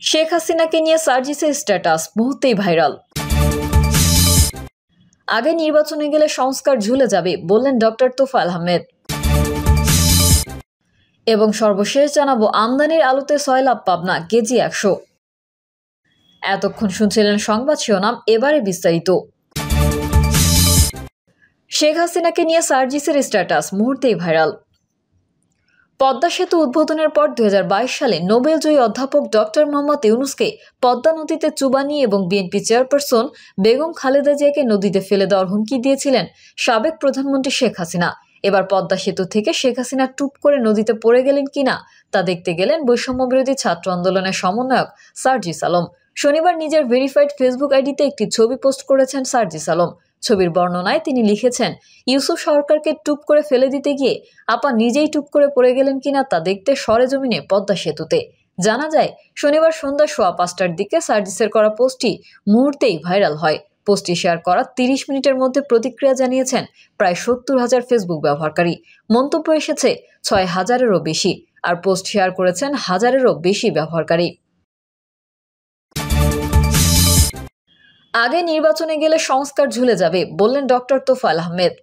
শেখ হাসিনাকে নিয়ে সার্জিসের স্ট্যাটাস মুহূর্তেই ভাইরাল। আগে নির্বাচনে গেলে সংস্কার ঝুলে যাবে বললেন ডক্টর তোফায়েল আহমেদ। এবং সর্বশেষ জানাবো আমদানির আলুতে সয়লাভ পাবনা কেজি 100। এতক্ষণ শুনছিলেন সংবাদ শিরোনাম, এবারে বিস্তারিত। শেখ হাসিনাকে নিয়ে সার্জিসের স্ট্যাটাস মুহূর্তেই ভাইরাল। পদ্মা সেতু উদ্বোধনের পর 2022 সালে নোবেলজয়ী অধ্যাপক ডক্টর মোহাম্মদ ইউনূসকে পদ্মা নদীতে চুবানি এবং বিএনপি চেয়ারপারসন বেগম খালেদা জিয়াকে নদীতে ফেলে দেওয়ার হুমকি দিয়েছিলেন সাবেক প্রধানমন্ত্রী শেখ হাসিনা। এবার পদ্মা সেতু থেকে শেখ হাসিনা টুপ করে নদীতে পড়ে গেলেন কিনা তা দেখতে গেলেন বৈষম্য বিরোধী ছাত্র আন্দোলনের সমন্বয়ক সার্জিস আলম। শনিবার নিজের ভেরিফাইড ফেসবুক আইডিতে একটি ছবি পোস্ট করেছেন সার্জিস আলম। ছবির বর্ণনায় তিনি লিখেছেন, ইউসুফ সরকারকে টুপ করে ফেলে দিতে গিয়ে আপা নিজেই টুপ করে পড়ে গেলেন কিনা তা দেখতে সরেজমিনে পদ্মা সেতুতে। জানা যায়, শনিবার সন্ধ্যা 5:15টার দিকে সার্জিসের করা পোস্টটি মুহূর্তেই ভাইরাল হয়। পোস্টটি শেয়ার করা 30 মিনিটের মধ্যে প্রতিক্রিয়া জানিয়েছেন প্রায় 70,000 ফেসবুক ব্যবহারকারী। মন্তব্য এসেছে 6,000-এরও বেশি, আর পোস্ট শেয়ার করেছেন 1,000-এরও বেশি ব্যবহারকারী। আগে নির্বাচনে গেলে সংস্কার ঝুলে যাবে বললেন ডক্টর তোফায়েল আহমেদ।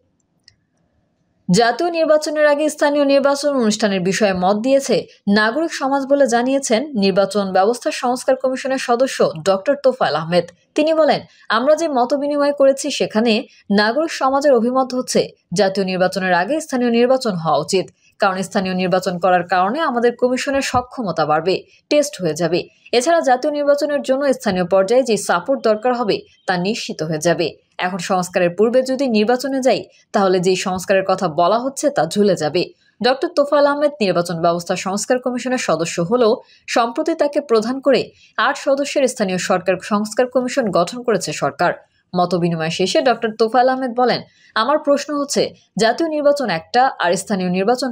জাতীয় নির্বাচনের আগে স্থানীয় নির্বাচন অনুষ্ঠানের বিষয়ে মত দিয়েছে নাগরিক সমাজ বলে জানিয়েছেন নির্বাচন ব্যবস্থা সংস্কার কমিশনের সদস্য ডক্টর তোফায়েল আহমেদ। তিনি বলেন, আমরা যে মত বিনিময় করেছি সেখানে নাগরিক সমাজের অভিমত হচ্ছে জাতীয় নির্বাচনের আগে স্থানীয় নির্বাচন হওয়া উচিত, কারণ স্থানীয় নির্বাচন করার কারণে আমাদের কমিশনের সক্ষমতা বাড়বে, টেস্ট হয়ে যাবে। এছাড়া জাতীয় নির্বাচনের জন্য স্থানীয় পর্যায়ে যে সাপোর্ট দরকার হবে তা নিশ্চিত হয়ে যাবে। এখন সংস্কারের পূর্বে যদি নির্বাচনে যাই তাহলে যেই সংস্কারের কথা বলা হচ্ছে তা ঝুলে যাবে। ডক্টর তোফায়েল আহমেদ নির্বাচন ব্যবস্থা সংস্কার কমিশনের সদস্য হলেও সম্প্রতি তাকে প্রধান করে 8 সদস্যের স্থানীয় সরকার সংস্কার কমিশন গঠন করেছে সরকার। মতবিনিময় শেষে ডক্টর তোফায়েল আহমেদ বলেন, আমার প্রশ্ন হচ্ছে জাতীয় নির্বাচন একটা আর স্থানীয় নির্বাচন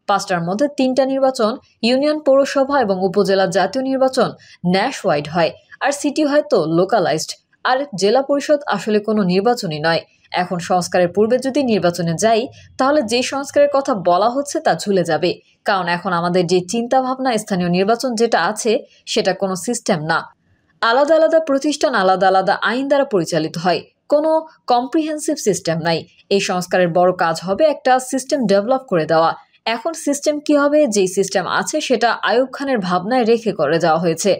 5টার মধ্যে 3টা নির্বাচন ইউনিয়ন, পৌরসভা এবং উপজেলা জাতীয় নির্বাচন ন্যাশন ওয়াইড হয়, আর সিটি হয়তো লোকালাইজড, আর জেলা পরিষদ আসলে কোনো নির্বাচনই নয়। এখন সংস্কারের পূর্বে যদি নির্বাচনে যাই তাহলে যে সংস্কারের কথা বলা হচ্ছে তা ঝুলে যাবে, কারণ এখন আমাদের যে চিন্তা ভাবনা স্থানীয় নির্বাচন যেটা আছে সেটা কোনো সিস্টেম না। আলাদা আলাদা প্রতিষ্ঠান আলাদা আলাদা আইন দ্বারা পরিচালিত হয়, কোনো কম্প্রিহেন্সিভ সিস্টেম নাই। এই সংস্কারের বড় কাজ হবে একটা সিস্টেম ডেভেলপ করে দেওয়া। এখন সিস্টেম কি হবে, যেই সিস্টেম আছে সেটা আইয়ুব খানের ভাবনায় রেখে করে যাওয়া হয়েছে।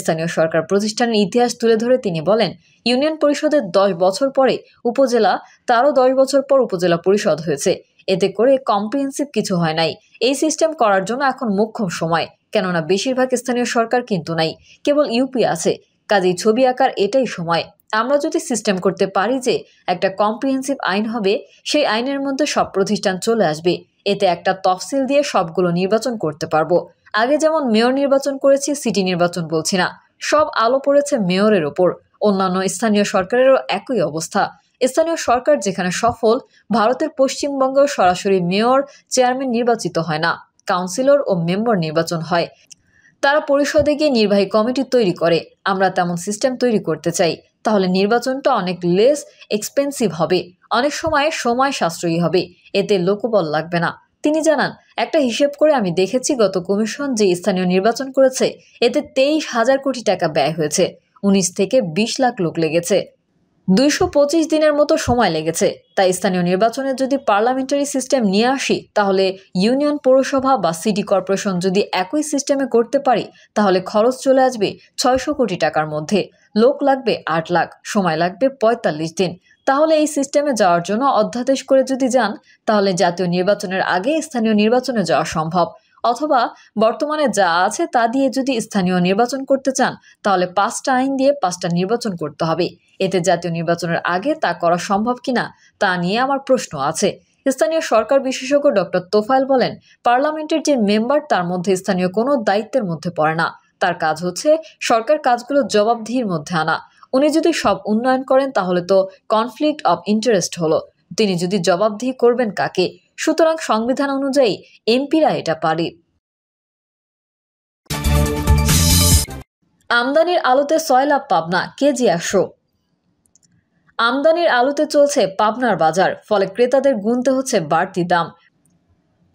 স্থানীয় সরকার প্রতিষ্ঠানের ইতিহাস তুলে ধরে তিনি বলেন, ইউনিয়ন পরিষদের 10 বছর পরে উপজেলা, তারও 10 বছর পর উপজেলা পরিষদ হয়েছে। এতে করে কম্প্রিহেন্সিভ কিছু হয় নাই। এই সিস্টেম করার জন্য এখন মোক্ষম সময়, কেননা বেশিরভাগ স্থানীয় সরকার কিন্তু নাই, কেবল ইউপি আছে। কাজেই ছবি আঁকার এটাই সময়। আমরা যদি সিস্টেম করতে পারি যে একটা কম্প্রিহেন্সিভ আইন হবে, সেই আইনের মধ্যে সব প্রতিষ্ঠান চলে আসবে, এতে একটা তফসিল দিয়ে সবগুলো নির্বাচন করতে পারবো। আগে যেমন মেয়র নির্বাচন করেছি, সিটি নির্বাচন বলছি না, সব আলো পড়েছে মেয়রের ওপর। অন্যান্য স্থানীয় সরকারেরও একই অবস্থা। স্থানীয় সরকার যেখানে সফল, ভারতের পশ্চিমবঙ্গেও সরাসরি মেয়র, চেয়ারম্যান নির্বাচিত হয় না, কাউন্সিলর ও মেম্বার নির্বাচন হয়। তারা পরিষদে গিয়ে নির্বাহী কমিটি তৈরি করে। আমরা তেমন সিস্টেম তৈরি করতে চাই, তাহলে নির্বাচনটা অনেক লেস এক্সপেন্সিভ হবে, অনেক সময় সাশ্রয়ী হবে, এতে লোকবল লাগবে না। তিনি জানান, একটা হিসেব করে আমি দেখেছি গত কমিশন যে স্থানীয় নির্বাচন করেছে এতে 23,000 কোটি টাকা ব্যয় হয়েছে, 19 থেকে 20 লাখ লোক লেগেছে, 225 দিনের মতো সময় লেগেছে। তাই স্থানীয় নির্বাচনে যদি পার্লামেন্টারি সিস্টেম নিয়ে আসি তাহলে ইউনিয়ন, পৌরসভা বা সিটি কর্পোরেশন যদি একই সিস্টেমে করতে পারি তাহলে খরচ চলে আসবে 600 কোটি টাকার মধ্যে, লোক লাগবে 8 লাখ, সময় লাগবে 45 দিন। তাহলে এই সিস্টেমে যাওয়ার জন্য অধ্যাদেশ করে যদি যান তাহলে জাতীয় নির্বাচনের আগে স্থানীয় নির্বাচনে যাওয়া সম্ভব। অথবা বর্তমানে যা আছে তা দিয়ে যদি স্থানীয় নির্বাচন করতে চান তাহলে 5টা আইন দিয়ে 5টা নির্বাচন করতে হবে। এতে জাতীয় নির্বাচনের আগে তা করা সম্ভব কিনা তা নিয়ে আমার প্রশ্ন আছে। স্থানীয় সরকার বিশেষজ্ঞ ডক্টর তোফায়েল বলেন, পার্লামেন্টের যে মেম্বার তার মধ্যে স্থানীয় কোনো দায়িত্বের মধ্যে পড়ে না, তার কাজ হচ্ছে সরকার কাজগুলো জবাবদিহির মধ্যে আনা। উনি যদি সব উন্নয়ন করেন তাহলে তো কনফ্লিক্ট অফ ইন্টারেস্ট হলো, তিনি যদি জবাবদিহি করবেন কাকে? সুতরাং সংবিধান অনুযায়ী এমপিরা এটা পারে। আমদানির আলুতে সয়লাভ পাবনা কেজি 100। আমদানির আলুতে চলছে পাবনার বাজার, ফলে ক্রেতাদের গুনতে হচ্ছে বাড়তি দাম।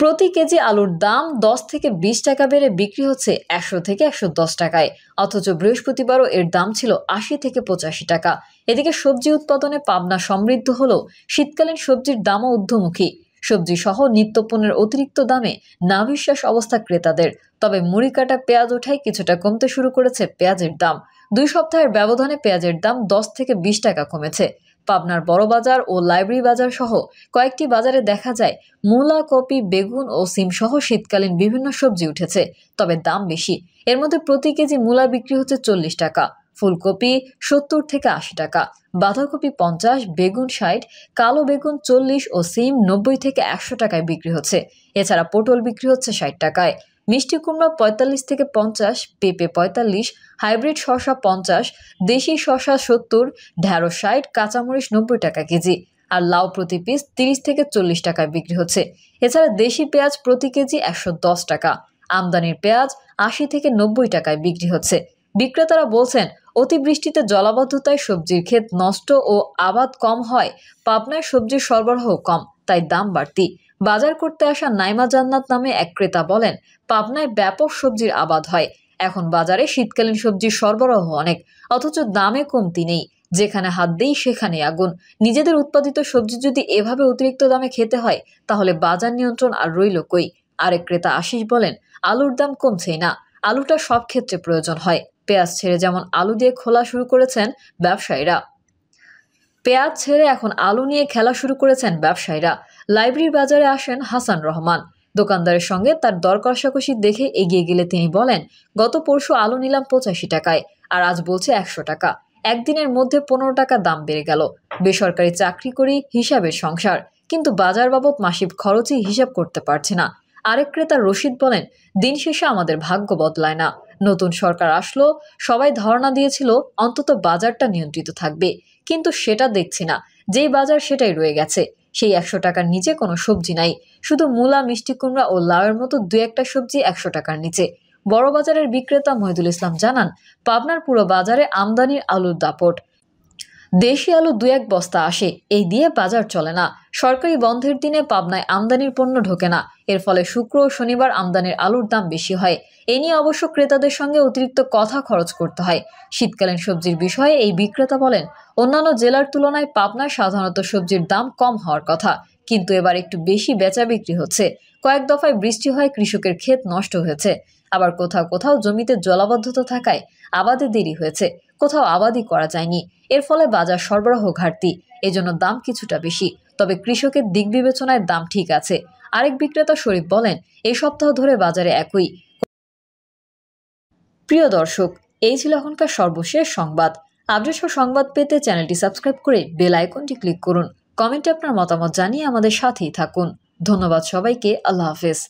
প্রতি কেজি আলুর দাম 10 থেকে 20 টাকা বেড়ে বিক্রি হচ্ছে 100 থেকে 110 টাকায়, অথচ বৃহস্পতিবারও এর দাম ছিল 80 থেকে 85 টাকা। এদিকে সবজি উৎপাদনে পাবনা সমৃদ্ধ হলেও শীতকালীন সবজির দামও ঊর্ধ্বমুখী। সবজি সহ নিত্যপণ্যের অতিরিক্ত দামে নাভিশ্বাস অবস্থা ক্রেতাদের। তবে মুড়ি কাটা পেঁয়াজ ওঠায় কিছুটা কমতে শুরু করেছে পেঁয়াজের দাম। 2 সপ্তাহের ব্যবধানে পেঁয়াজের দাম 10 থেকে 20 টাকা কমেছে। পাবনার বড় বাজার ও লাইব্রেরি বাজার সহ কয়েকটি বাজারে দেখা যায় মূলা, কপি, বেগুন ও সিম সহ শীতকালীন বিভিন্ন সবজি উঠেছে, তবে দাম বেশি। এর মধ্যে প্রতি কেজি মূলা বিক্রি হচ্ছে 40 টাকা, ফুলকপি 70 থেকে 80 টাকা, বাঁধাকপি 50, বেগুন 60, কালো বেগুন 40 ও সিম 90 থেকে 100 টাকায় বিক্রি হচ্ছে। এছাড়া পটল বিক্রি হচ্ছে 60 টাকায়, মিষ্টি কুমড়া 45 থেকে 50, পেঁপে 45, হাইব্রিড শসা 50, দেশি শসা 70, ঢেঁড়স 60, কাঁচামরিচ 90 টাকা কেজি, আর লাউ প্রতি পিস 30 থেকে 40 টাকায় বিক্রি হচ্ছে। এছাড়া দেশি পেঁয়াজ প্রতি কেজি 110 টাকা, আমদানির পেঁয়াজ 80 থেকে 90 টাকায় বিক্রি হচ্ছে। বিক্রেতারা বলছেন, অতিবৃষ্টিতে জলাবদ্ধতায় সবজির ক্ষেত নষ্ট ও আবাদ কম হয়, পাবনায় সবজির সরবরাহ কম, তাই দাম বাড়তি। বাজার করতে আসা নাইমা জান্নাত নামে এক ক্রেতা বলেন, পাবনায় ব্যাপক সবজির আবাদ হয়, এখন বাজারে শীতকালীন সবজির সরবরাহ অনেক, অথচ দামে কমতি নেই। যেখানে হাত দেই সেখানে আগুন। নিজেদের উৎপাদিত সবজি যদি এভাবে অতিরিক্ত দামে খেতে হয়, তাহলে বাজার নিয়ন্ত্রণ আর রইল কই। আরেক ক্রেতা আশিস বলেন, আলুর দাম কমছেই না, আলুটা সব ক্ষেত্রে প্রয়োজন হয়। পেঁয়াজ ছেড়ে যেমন আলু দিয়ে খোলা শুরু করেছেন ব্যবসায়ীরা, পেঁয়াজ ছেড়ে এখন আলু নিয়ে খেলা শুরু করেছেন ব্যবসায়ীরা। লাইব্রেরি বাজারে আসেন হাসান রহমান। দোকানদারের সঙ্গে তার দর কষাকষি দেখে এগিয়ে গেলে তিনি বলেন, গত পরশু আলু নিলাম 85 টাকায়, আর আজ বলছে 100 টাকা। একদিনের মধ্যে 15 টাকা দাম বেড়ে গেল। বেসরকারি চাকরি করি, হিসাবের সংসার, কিন্তু বাজার বাবদ মাসিক খরচই হিসাব করতে পারছে না। আরেক ক্রেতা রশিদ বলেন, দিন শেষে আমাদের ভাগ্য বদলায় না। নতুন সরকার আসলো, সবাই ধারণা দিয়েছিল অন্তত বাজারটা নিয়ন্ত্রিত থাকবে, কিন্তু সেটা দেখছি না। যেই বাজার সেটাই রয়ে গেছে। সেই 100 টাকার নিচে কোনো সবজি নাই, শুধু মূলা, মিষ্টি কুমড়া ও লাউয়ের মতো 2-1টা সবজি 100 টাকার নিচে। বড় বাজারের বিক্রেতা মহিদুল ইসলাম জানান, পাবনার পুরো বাজারে আমদানির আলুর দাপট। দেশি আলু 2-1 বস্তা আসে, এই দিয়ে বাজার চলে না। সরকারি বন্ধের দিনে পাবনায় আমদানির পণ্য ঢোকে না, এর ফলে শুক্র ও শনিবার আমদানির আলুর দাম বেশি হয়। এ নিয়ে অবশ্য ক্রেতাদের সঙ্গে অতিরিক্ত কথা খরচ করতে হয়। শীতকালীন সবজির বিষয়ে এই বিক্রেতা বলেন, অন্যান্য জেলার তুলনায় পাবনায় সাধারণত সবজির দাম কম হওয়ার কথা, কিন্তু এবার একটু বেশি বেচা বিক্রি হচ্ছে। কয়েক দফায় বৃষ্টি হয়, কৃষকের ক্ষেত নষ্ট হয়েছে। আবার কোথাও কোথাও জমিতে জলাবদ্ধতা থাকায় আবাদে দেরি হয়েছে, কোথাও আবাদই করা যায়নি। এর ফলে বাজার সরবরাহ ঘাটতি, এজন্য দাম কিছুটা বেশি। তবে কৃষকের দিক বিবেচনায় দাম ঠিক আছে। আরেক বিক্রেতা শরীফ বলেন, এই সপ্তাহ ধরে বাজারে একই। প্রিয় দর্শক, এই ছিল এখনকার সর্বশেষ সংবাদ। আপডেট সংবাদ পেতে চ্যানেলটি সাবস্ক্রাইব করে বেল আইকনটি ক্লিক করুন। কমেন্টে আপনার মতামত জানিয়ে আমাদের সাথেই থাকুন। ধন্যবাদ সবাইকে। আল্লাহ হাফেজ।